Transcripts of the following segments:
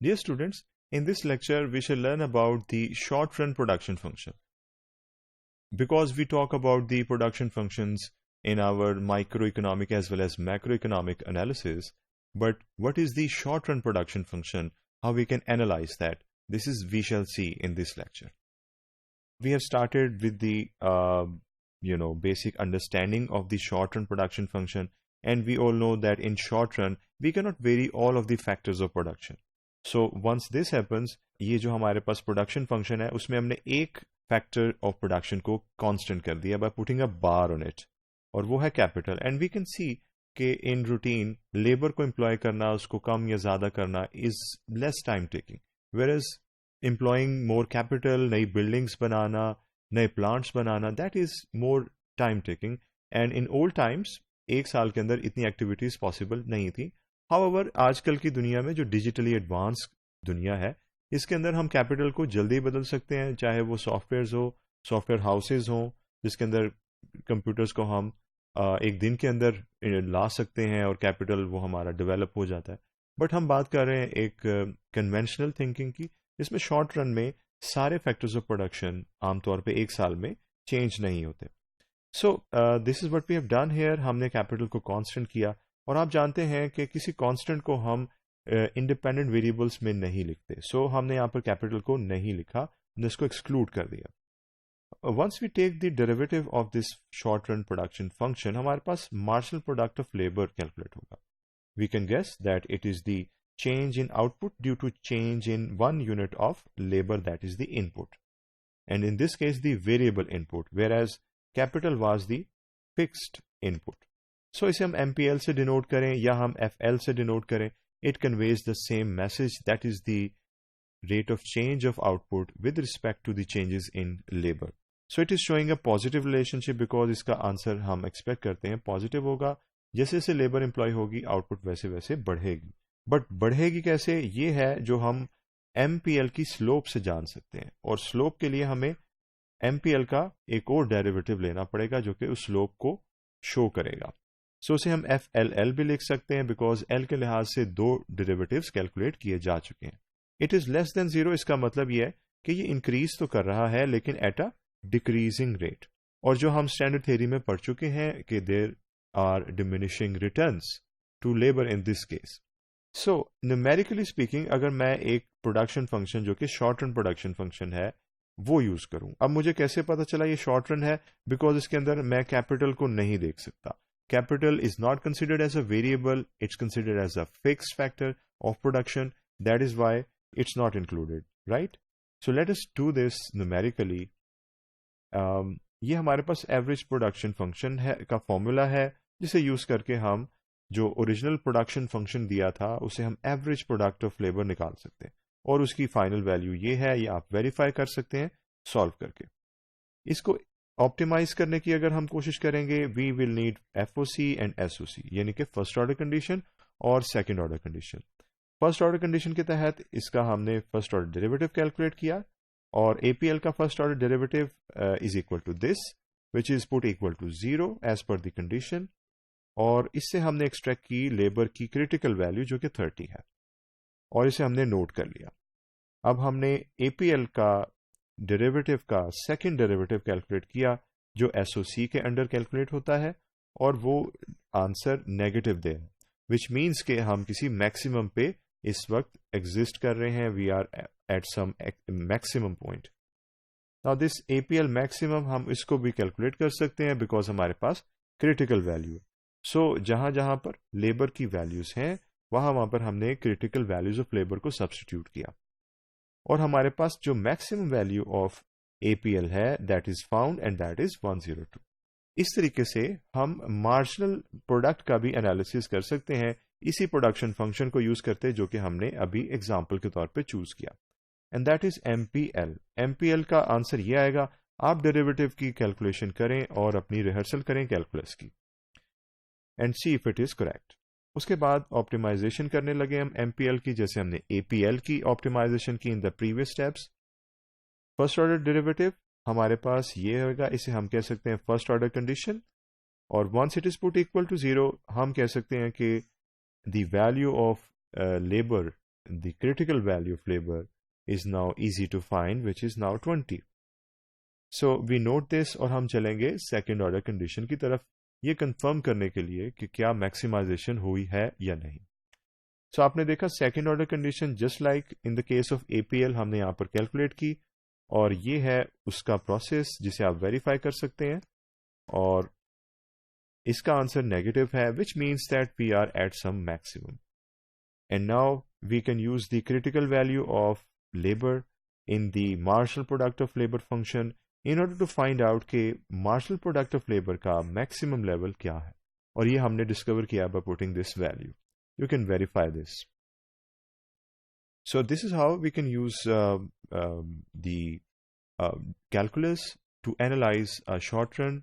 Dear students, in this lecture we shall learn about the short-run production function. Because we talk about the production functions in our microeconomic as well as macroeconomic analysis, but what is the short-run production function, how we can analyze that, this is we shall see in this lecture. We have started with the basic understanding of the short-run production function, and we all know that in short run we cannot vary all of the factors of production. So once this happens, ये जो हमारे पास production function है उसमें हमने एक factor of production को constant कर दिया by putting a bar on it, और वो है capital. And we can see कि इन रूटीन लेबर को एम्प्लॉय करना, उसको कम या ज़्यादा करना is less time taking, whereas employing more capital, नई बिल्डिंग्स बनाना, नए प्लांट्स बनाना, that is more time taking. And in old times एक साल के अंदर इतनी एक्टिविटीज पॉसिबल नहीं थी. हाउएवर आजकल की दुनिया में जो डिजिटली एडवांस दुनिया है, इसके अंदर हम कैपिटल को जल्दी बदल सकते हैं, चाहे वो सॉफ्टवेयर्स हो, सॉफ्टवेयर हाउसेज हो जिसके अंदर कंप्यूटर्स को हम एक दिन के अंदर ला सकते हैं और कैपिटल वो हमारा डेवलप हो जाता है. बट हम बात कर रहे हैं एक कन्वेंशनल थिंकिंग की, जिसमें शॉर्ट रन में सारे फैक्टर्स ऑफ प्रोडक्शन आमतौर पे एक साल में चेंज नहीं होते. So this is what we have done here. हमने कैपिटल को कांस्टेंट किया, और आप जानते हैं कि किसी कांस्टेंट को हम इंडिपेंडेंट वेरिएबल्स में नहीं लिखते. सो हमने यहाँ पर कैपिटल को नहीं लिखा, इसको एक्सक्लूड कर दिया. Once we take the derivative of this short run production function, हमारे पास marginal product of labour calculate होगा. We can guess that it is the change in output due to change in one unit of labor, that is the input, and in this case the variable input, whereas capital was the fixed input. So इसे हम MPL से denote करें या हम FL से denote करें, it conveys the same message, that is the rate of change of output with respect to the changes in labor. So it is showing a positive relationship because इसका answer हम expect करते हैं positive होगा. जैसे जैसे labour employ होगी output वैसे वैसे बढ़ेगी. बट बढ़ेगी कैसे, ये है जो हम MPL की स्लोप से जान सकते हैं, और स्लोप के लिए हमें MPL का एक और डेरिवेटिव लेना पड़ेगा जो कि उस स्लोप को शो करेगा. सो उसे हम FLL भी लिख सकते हैं बिकॉज L के लिहाज से दो डेरिवेटिव्स कैलकुलेट किए जा चुके हैं. It is less than zero, इसका मतलब यह है कि ये इंक्रीज तो कर रहा है लेकिन एट अ डिक्रीजिंग रेट. और जो हम स्टैंडर्ड थ्योरी में पढ़ चुके हैं कि there are diminishing returns to labour in this case. So numerically speaking, अगर मैं एक प्रोडक्शन फंक्शन जो कि शॉर्ट रन प्रोडक्शन फंक्शन है वो यूज करूं, अब मुझे कैसे पता चला ये शॉर्ट रन है, बिकॉज इसके अंदर मैं कैपिटल को नहीं देख सकता. Capital is not considered as a variable, it's considered as a fixed factor of production, that is why it's not included, right. So let us do this numerically. ये हमारे पास एवरेज प्रोडक्शन फंक्शन है का formula है, जिसे use करके हम जो original production function दिया था उसे हम एवरेज प्रोडक्ट ऑफ लेबर निकाल सकते हैं, और उसकी फाइनल वैल्यू ये है, ये आप वेरीफाई कर सकते हैं सॉल्व करके. इसको ऑप्टिमाइज करने की अगर हम कोशिश करेंगे, we will need FOC and SOC, यानी कि फर्स्ट ऑर्डर कंडीशन और second order condition. First order condition के तहत इसका हमने फर्स्ट ऑर्डर डेरिवेटिव कैलकुलेट किया, और APL का first order derivative is equal to this, which is put equal to 0 as per the condition, और इससे हमने एक्सट्रैक्ट की लेबर की क्रिटिकल वैल्यू जो कि 30 है, और इसे हमने नोट कर लिया. अब हमने APL का डेरिवेटिव का सेकंड डेरिवेटिव कैलकुलेट किया जो SOC के अंडर कैलकुलेट होता है, और वो answer negative they, which means के हम किसी मैक्सिमम पे इस वक्त एग्जिस्ट कर रहे हैं, we are at some maximum point. Now this APL maximum हम इसको भी कैलकुलेट कर सकते हैं बिकॉज हमारे पास क्रिटिकल वैल्यू है. सो जहां जहां पर लेबर की वैल्यूज हैं वहां पर हमने क्रिटिकल वैल्यूज ऑफ लेबर को सब्स्टिट्यूट किया, और हमारे पास जो मैक्सिमम वैल्यू ऑफ APL है that is found and that is 102. इस तरीके से हम मार्जिनल प्रोडक्ट का भी एनालिसिस कर सकते हैं इसी प्रोडक्शन फंक्शन को यूज करते जो कि हमने अभी एग्जाम्पल के तौर पे चूज किया, and that is MPL. MPL का आंसर ये आएगा. आप डेरिवेटिव की कैलकुलेशन करें और अपनी रिहर्सल करें कैलकुलस की, and see if it is correct. उसके बाद ऑप्टिमाइजेशन करने लगे हम MPL की, जैसे हमने APL की ऑप्टिमाइजेशन की in the previous steps. First order derivative हमारे पास ये होगा, इसे हम कह सकते हैं फर्स्ट ऑर्डर कंडीशन, और once it is put equal to 0 हम कह सकते हैं कि the value of labour the critical value of labor is now easy to find, which is now 20. So we note this और हम चलेंगे सेकेंड ऑर्डर कंडीशन की तरफ ये कंफर्म करने के लिए कि क्या मैक्सिमाइजेशन हुई है या नहीं. So आपने देखा second order condition just like in the case of APL हमने यहाँ पर कैलकुलेट की और ये है उसका प्रोसेस जिसे आप वेरीफाई कर सकते हैं और इसका आंसर नेगेटिव है which means that we are at some maximum. And now we can use the critical value of labour in the marginal product of labour function in order to find out के marginal product of labour का maximum level क्या है और ये हमने discover किया by putting this value. You can verify this. So this is how we can use the calculus to analyze a short-run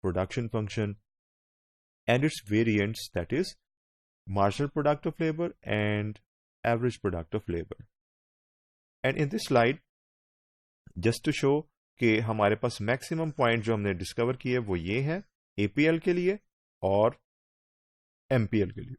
production function and its variants, that is marginal product of labor and average product of labor. And in this slide, just to show कि हमारे पास maximum point जो हमने discover किए वो ये है APL के लिए और MPL के लिए.